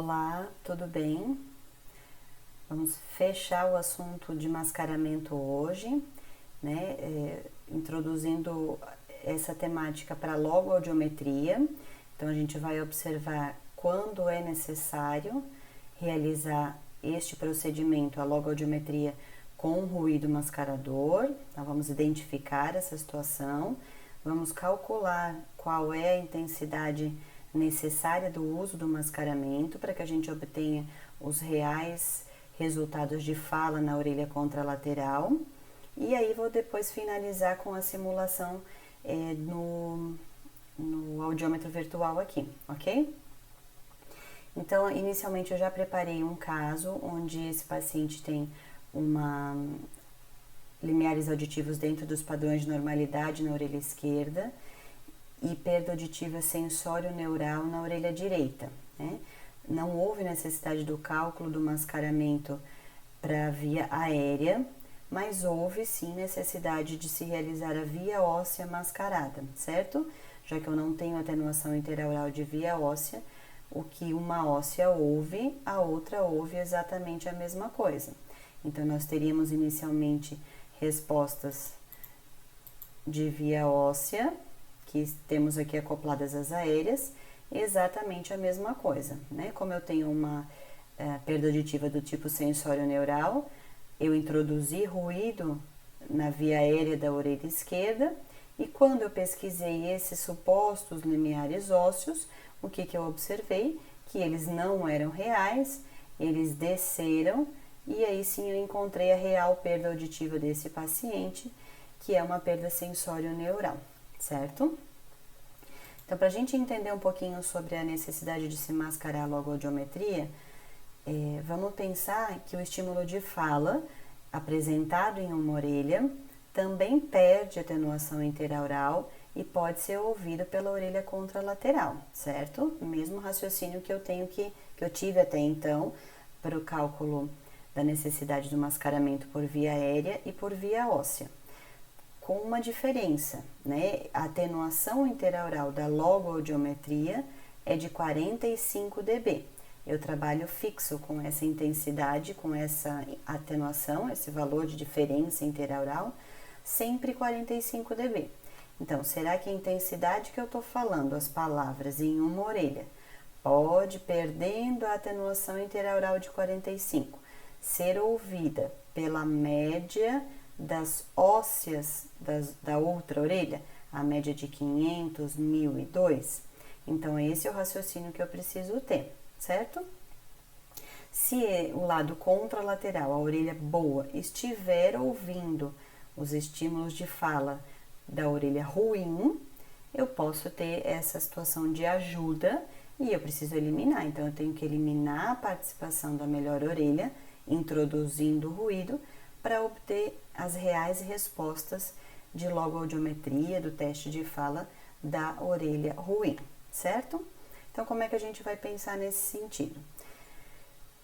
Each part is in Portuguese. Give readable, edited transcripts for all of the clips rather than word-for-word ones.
Olá, tudo bem? Vamos fechar o assunto de mascaramento hoje, né? Introduzindo essa temática para a logoaudiometria. Então, a gente vai observar quando é necessário realizar este procedimento, a logoaudiometria, com ruído mascarador. Então, vamos identificar essa situação, vamos calcular qual é a intensidade necessária do uso do mascaramento para que a gente obtenha os reais resultados de fala na orelha contralateral. E aí vou depois finalizar com a simulação no audiômetro virtual aqui, ok? Então, inicialmente eu já preparei um caso onde esse paciente tem limiares auditivos dentro dos padrões de normalidade na orelha esquerda e perda auditiva sensório-neural na orelha direita, né? Não houve necessidade do cálculo do mascaramento para a via aérea, mas houve sim necessidade de se realizar a via óssea mascarada, certo? Já que eu não tenho atenuação interaural de via óssea, o que uma óssea ouve, a outra ouve exatamente a mesma coisa. Então, nós teríamos inicialmente respostas de via óssea, que temos aqui acopladas as aéreas, exatamente a mesma coisa, né? Como eu tenho uma perda auditiva do tipo sensório-neural, eu introduzi ruído na via aérea da orelha esquerda, e quando eu pesquisei esses supostos limiares ósseos, o que eu observei? Que eles não eram reais, eles desceram, e aí sim eu encontrei a real perda auditiva desse paciente, que é uma perda sensório-neural, certo? Então, para a gente entender um pouquinho sobre a necessidade de se mascarar a logoaudiometria, vamos pensar que o estímulo de fala apresentado em uma orelha também perde atenuação interaural e pode ser ouvido pela orelha contralateral, certo? O mesmo raciocínio que eu tive até então para o cálculo da necessidade do mascaramento por via aérea e por via óssea, com uma diferença, né? A atenuação interaural da logoaudiometria é de 45 dB. Eu trabalho fixo com essa intensidade, com essa atenuação, esse valor de diferença interaural, sempre 45 dB. Então, será que a intensidade que eu estou falando, as palavras em uma orelha, pode, perdendo a atenuação interaural de 45, ser ouvida pela média das ósseas da outra orelha, a média de 500, 1002? Então, esse é o raciocínio que eu preciso ter, certo? Se o lado contralateral, a orelha boa, estiver ouvindo os estímulos de fala da orelha ruim, eu posso ter essa situação de ajuda e eu preciso eliminar. Então, eu tenho que eliminar a participação da melhor orelha, introduzindo o ruído, para obter as reais respostas de logoaudiometria, do teste de fala da orelha ruim, certo? Então, como é que a gente vai pensar nesse sentido?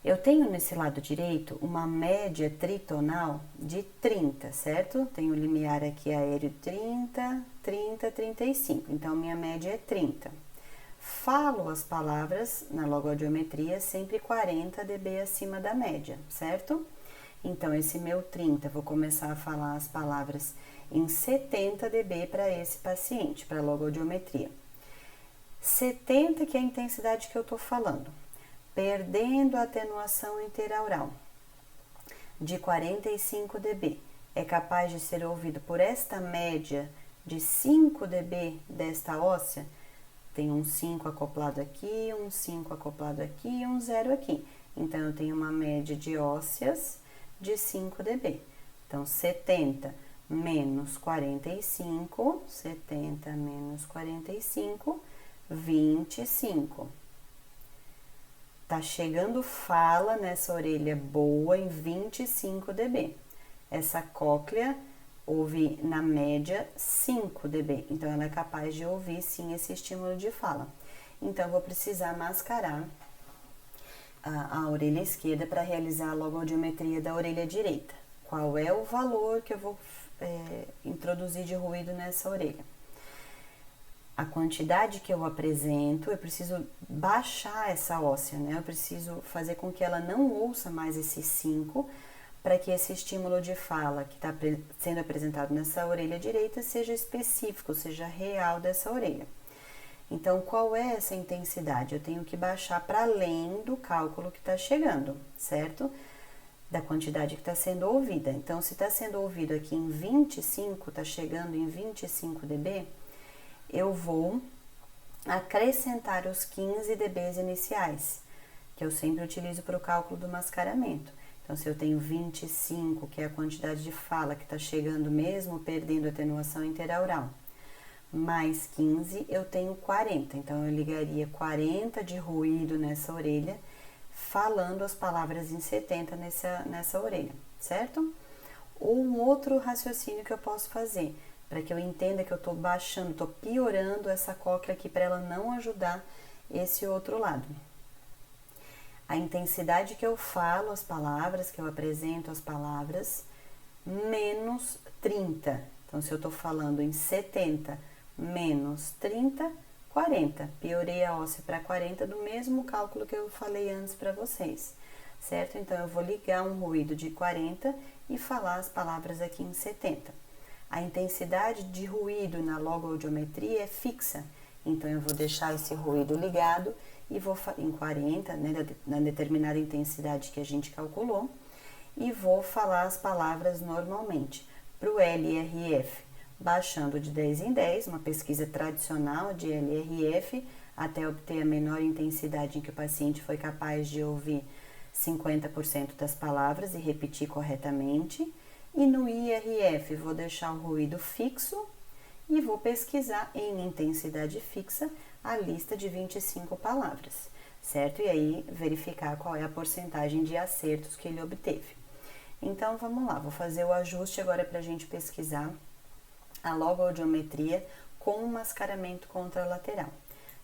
Eu tenho nesse lado direito uma média tritonal de 30, certo? Tenho o limiar aqui aéreo 30, 30, 35. Então, minha média é 30. Falo as palavras na logoaudiometria sempre 40 dB acima da média, certo? Então, esse meu 30, vou começar a falar as palavras em 70 dB para esse paciente, para a logoaudiometria. 70 que é a intensidade que eu estou falando. Perdendo a atenuação interaural de 45 dB, é capaz de ser ouvido por esta média de 5 dB desta óssea. Tem um 5 acoplado aqui, um 5 acoplado aqui e um 0 aqui. Então, eu tenho uma média de ósseas de 5 dB. Então, 70 menos 45, 70 menos 45, 25. Tá chegando fala nessa orelha boa em 25 dB. Essa cóclea ouve na média 5 dB, então ela é capaz de ouvir sim esse estímulo de fala. Então, eu vou precisar mascarar a orelha esquerda para realizar a logoaudiometria da orelha direita. Qual é o valor que eu vou introduzir de ruído nessa orelha? a quantidade que eu apresento, eu preciso baixar essa óssea, né? Eu preciso fazer com que ela não ouça mais esses 5, para que esse estímulo de fala que está sendo apresentado nessa orelha direita seja específico, seja real dessa orelha. Então, qual é essa intensidade? Eu tenho que baixar para além do cálculo que está chegando, certo? Da quantidade que está sendo ouvida. Então, se está sendo ouvido aqui em 25, está chegando em 25 dB, eu vou acrescentar os 15 dBs iniciais, que eu sempre utilizo para o cálculo do mascaramento. Então, se eu tenho 25, que é a quantidade de fala que está chegando mesmo perdendo a atenuação interaural, mais 15, eu tenho 40. Então, eu ligaria 40 de ruído nessa orelha, falando as palavras em 70 nessa orelha, certo? Ou um outro raciocínio que eu posso fazer, para que eu entenda que eu estou baixando, estou piorando essa cóclea aqui para ela não ajudar esse outro lado. A intensidade que eu falo as palavras, que eu apresento as palavras, menos 30. Então, se eu estou falando em 70 menos 30, 40. Piorei a óssea para 40 do mesmo cálculo que eu falei antes para vocês, certo? Então, eu vou ligar um ruído de 40 e falar as palavras aqui em 70. A intensidade de ruído na logoaudiometria é fixa, então eu vou deixar esse ruído ligado e vou em 40, né, na determinada intensidade que a gente calculou, e vou falar as palavras normalmente. Para o LRF, baixando de 10 em 10, uma pesquisa tradicional de LRF, até obter a menor intensidade em que o paciente foi capaz de ouvir 50% das palavras e repetir corretamente. E no IRF, vou deixar o ruído fixo e vou pesquisar em intensidade fixa a lista de 25 palavras, certo? E aí, verificar qual é a porcentagem de acertos que ele obteve. Então, vamos lá, vou fazer o ajuste agora para a gente pesquisar a logoaudiometria com o mascaramento contralateral.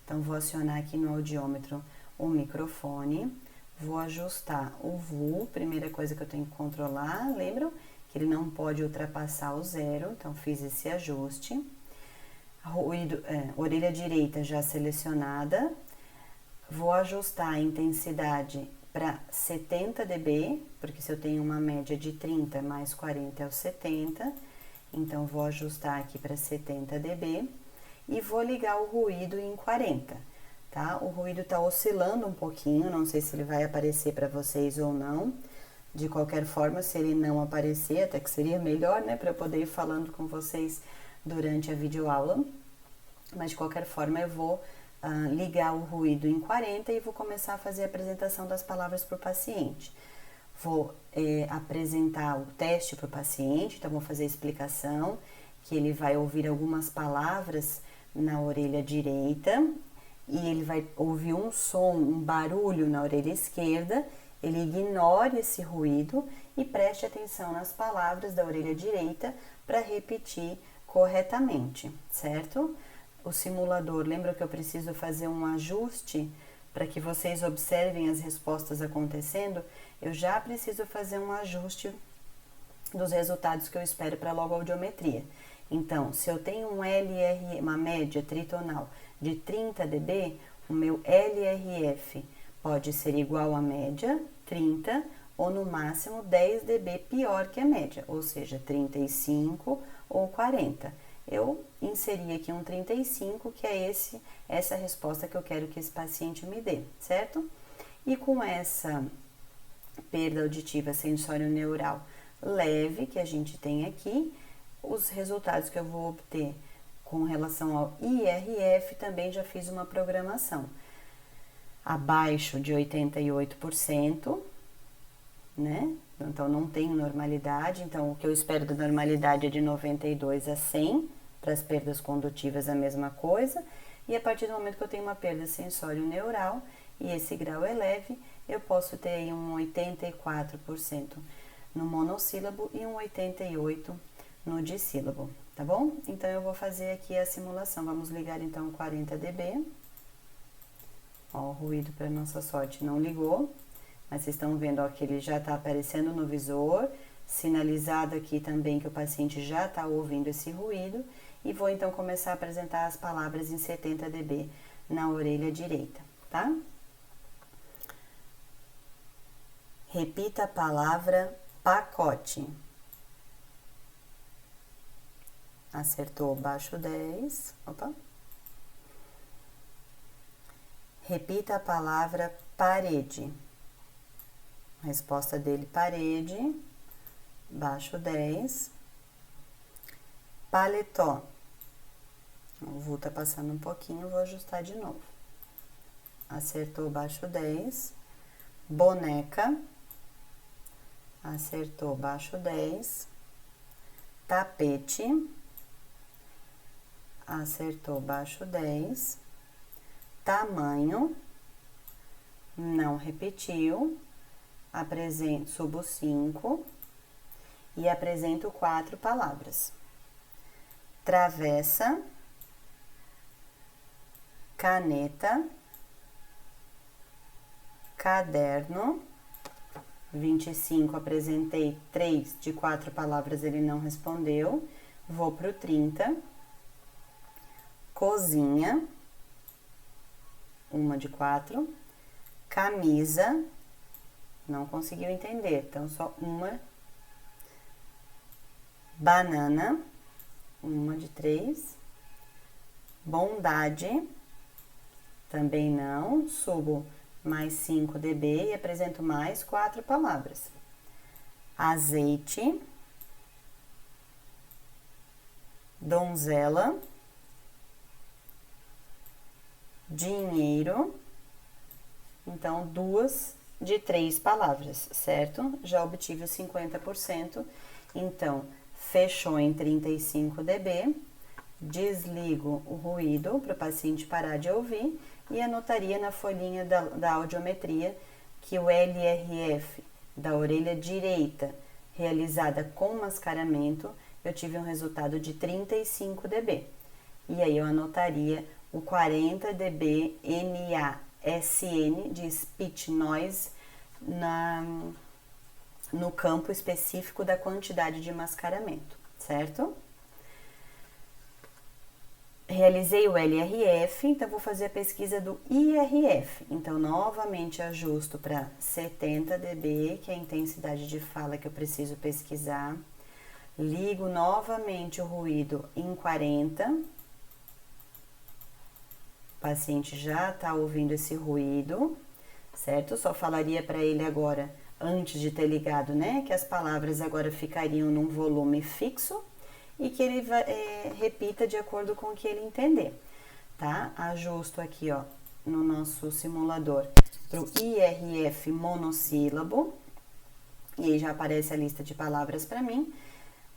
Então, vou acionar aqui no audiômetro o microfone, vou ajustar o VU, primeira coisa que eu tenho que controlar, lembram? Que ele não pode ultrapassar o 0, então fiz esse ajuste. Orelha direita já selecionada, vou ajustar a intensidade para 70 dB, porque se eu tenho uma média de 30 mais 40 é o 70, então vou ajustar aqui para 70 dB e vou ligar o ruído em 40, tá? O ruído tá oscilando um pouquinho, não sei se ele vai aparecer para vocês ou não. De qualquer forma, se ele não aparecer, até que seria melhor, né, para eu poder ir falando com vocês durante a videoaula. Mas de qualquer forma, eu vou ligar o ruído em 40 e vou começar a fazer a apresentação das palavras para o paciente. Vou apresentar o teste para o paciente, então vou fazer a explicação, que ele vai ouvir algumas palavras na orelha direita e ele vai ouvir um som, um barulho na orelha esquerda. Ele ignore esse ruído e preste atenção nas palavras da orelha direita para repetir corretamente, certo? O simulador, lembra que eu preciso fazer um ajuste para que vocês observem as respostas acontecendo? Eu já preciso fazer um ajuste dos resultados que eu espero para a logoaudiometria. Então, se eu tenho um LR, uma média tritonal de 30 dB, o meu LRF pode ser igual à média, 30, ou no máximo 10 dB pior que a média, ou seja, 35 ou 40. Eu inseri aqui um 35, que é essa resposta que eu quero que esse paciente me dê, certo? E com essa perda auditiva sensório-neural leve que a gente tem aqui, os resultados que eu vou obter com relação ao IRF também já fiz uma programação. Abaixo de 88%, né? Então, não tem normalidade. Então, o que eu espero da normalidade é de 92 a 100, para as perdas condutivas a mesma coisa. E a partir do momento que eu tenho uma perda sensório-neural, e esse grau é leve, eu posso ter aí um 84% no monossílabo e um 88% no dissílabo, tá bom? Então, eu vou fazer aqui a simulação. Vamos ligar, então, 40 dB. Ó, o ruído, para nossa sorte, não ligou, mas vocês estão vendo, ó, que ele já está aparecendo no visor, sinalizado aqui também que o paciente já está ouvindo esse ruído, e vou então começar a apresentar as palavras em 70 dB na orelha direita, tá? Repita a palavra pacote. Acertou, baixo 10. Opa. Repita a palavra parede. Resposta dele, parede. Baixo 10. Paletó. O vulto tá passando um pouquinho, vou ajustar de novo. Acertou, baixo 10. Boneca. Acertou, baixo 10. Tapete. Acertou, baixo 10. Tamanho. Não repetiu. Subo 5. E apresento 4 palavras. Travessa. Caneta. Caderno. 25, apresentei 3 de 4 palavras, ele não respondeu. Vou pro 30. Cozinha. 1 de 4. Camisa. Não conseguiu entender, então só uma. Banana. 1 de 3. Bondade. Também não. Subo mais 5 dB e apresento mais 4 palavras. Azeite. Donzela. Dinheiro. Então, 2 de 3 palavras, certo? Já obtive os 50%. Então, fechou em 35 dB. Desligo o ruído para o paciente parar de ouvir e anotaria na folhinha da audiometria que o LRF da orelha direita realizada com mascaramento, eu tive um resultado de 35 dB. E aí eu anotaria o 40 dB NASN de Speech Noise no campo específico da quantidade de mascaramento, certo? Realizei o LRF, então vou fazer a pesquisa do IRF. Então, novamente ajusto para 70 dB, que é a intensidade de fala que eu preciso pesquisar. Ligo novamente o ruído em 40. O paciente já está ouvindo esse ruído, certo? Só falaria para ele agora, antes de ter ligado, né, que as palavras agora ficariam num volume fixo e que ele repita de acordo com o que ele entender, tá? Ajusto aqui, ó, no nosso simulador pro IRF monossílabo, e aí já aparece a lista de palavras para mim.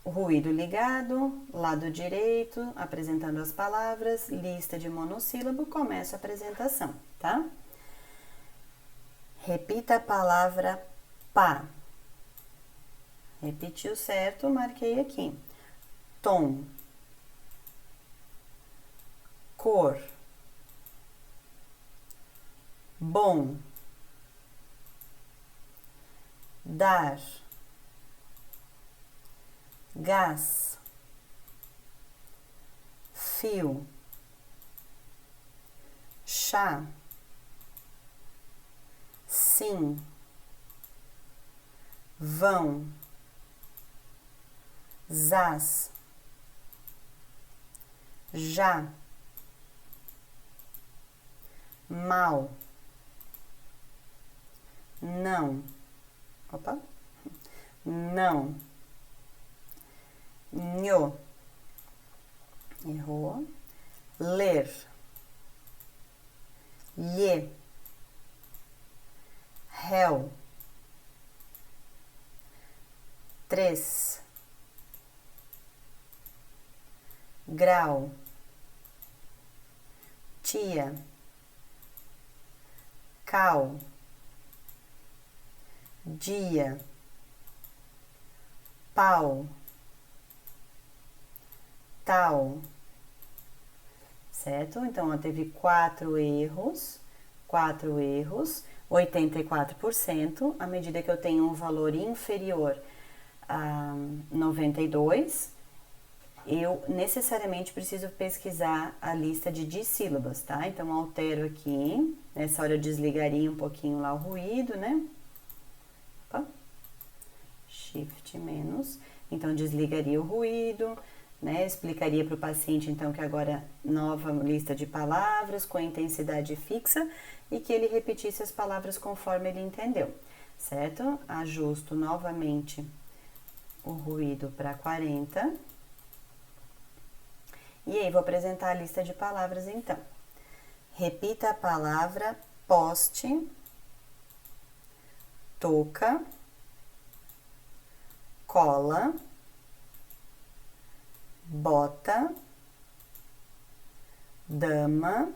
O ruído ligado, lado direito, apresentando as palavras, lista de monossílabo, começo a apresentação, tá? Repita a palavra pá. Repetiu certo, marquei aqui. Tom, cor, bom, dar, gás, fio, chá, sim, vão, zás, já, mal, não, opa, não, nho, errou, ler, lhe, réu, 3, grau, tia, cal, dia, pau, tal, certo? Então, ó, teve 4 erros, 84%. À medida que eu tenho um valor inferior a 92, eu necessariamente preciso pesquisar a lista de dissílabas, tá? Então, altero aqui, nessa hora eu desligaria um pouquinho lá o ruído, né? Opa. Shift menos, então desligaria o ruído, né? Explicaria para o paciente, então, que agora nova lista de palavras com intensidade fixa e que ele repetisse as palavras conforme ele entendeu, certo? Ajusto novamente o ruído para 40. E aí, vou apresentar a lista de palavras, então. Repita a palavra poste, touca, cola, bota, dama.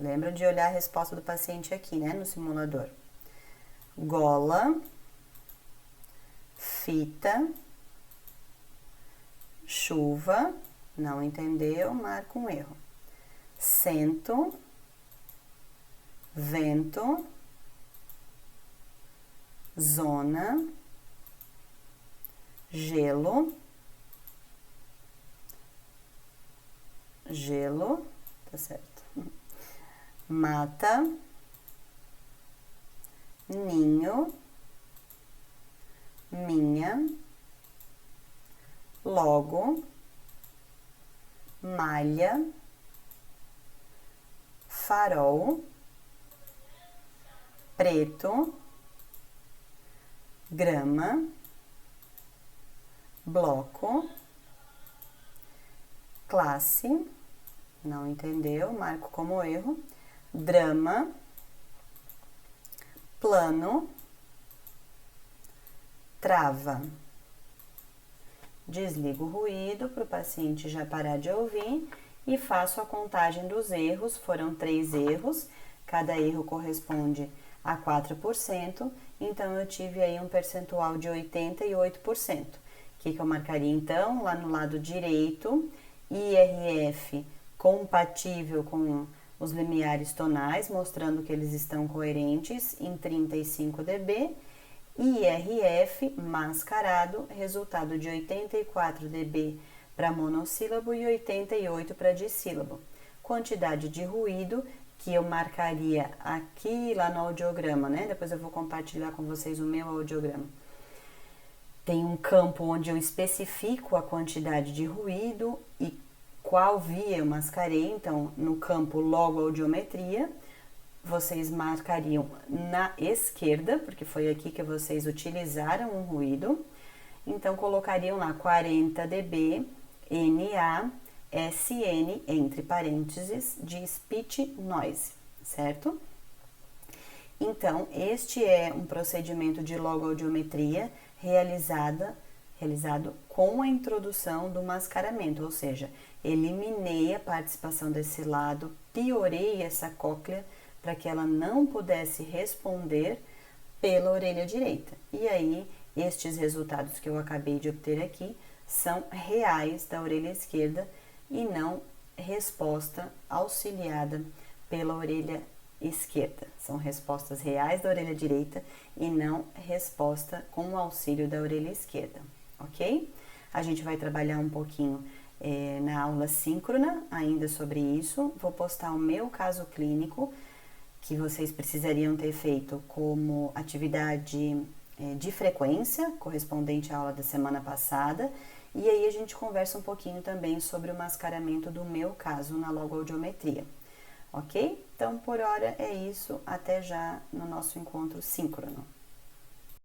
Lembra de olhar a resposta do paciente aqui, né, no simulador. Gola, fita, chuva, não entendeu, marca um erro. Cento, vento, zona, gelo, tá certo. Mata, ninho, minha, logo, malha, farol, preto, grama, bloco, classe, não entendeu, marco como erro, drama, plano, trava. Desligo o ruído para o paciente já parar de ouvir e faço a contagem dos erros. Foram 3 erros, cada erro corresponde a 4%, então eu tive aí um percentual de 88%. O que eu marcaria então? Lá no lado direito, IRF compatível com os limiares tonais, mostrando que eles estão coerentes em 35 dB, IRF mascarado, resultado de 84 dB para monossílabo e 88 para dissílabo. Quantidade de ruído que eu marcaria aqui lá no audiograma, né? Depois eu vou compartilhar com vocês o meu audiograma. Tem um campo onde eu especifico a quantidade de ruído e qual via eu mascarei. Então, no campo logo audiometria, vocês marcariam na esquerda, porque foi aqui que vocês utilizaram um ruído. Então, colocariam lá 40 dB, NA, SN, entre parênteses, de speech noise, certo? Então, este é um procedimento de logoaudiometria realizado com a introdução do mascaramento, ou seja, eliminei a participação desse lado, piorei essa cóclea para que ela não pudesse responder pela orelha direita. E aí, estes resultados que eu acabei de obter aqui são reais da orelha esquerda e não resposta auxiliada pela orelha esquerda. São respostas reais da orelha direita e não resposta com o auxílio da orelha esquerda, ok? A gente vai trabalhar um pouquinho na aula síncrona ainda sobre isso. Vou postar o meu caso clínico que vocês precisariam ter feito como atividade de frequência, correspondente à aula da semana passada. E aí a gente conversa um pouquinho também sobre o mascaramento do meu caso na logoaudiometria, ok? Então, por hora é isso. Até já no nosso encontro síncrono.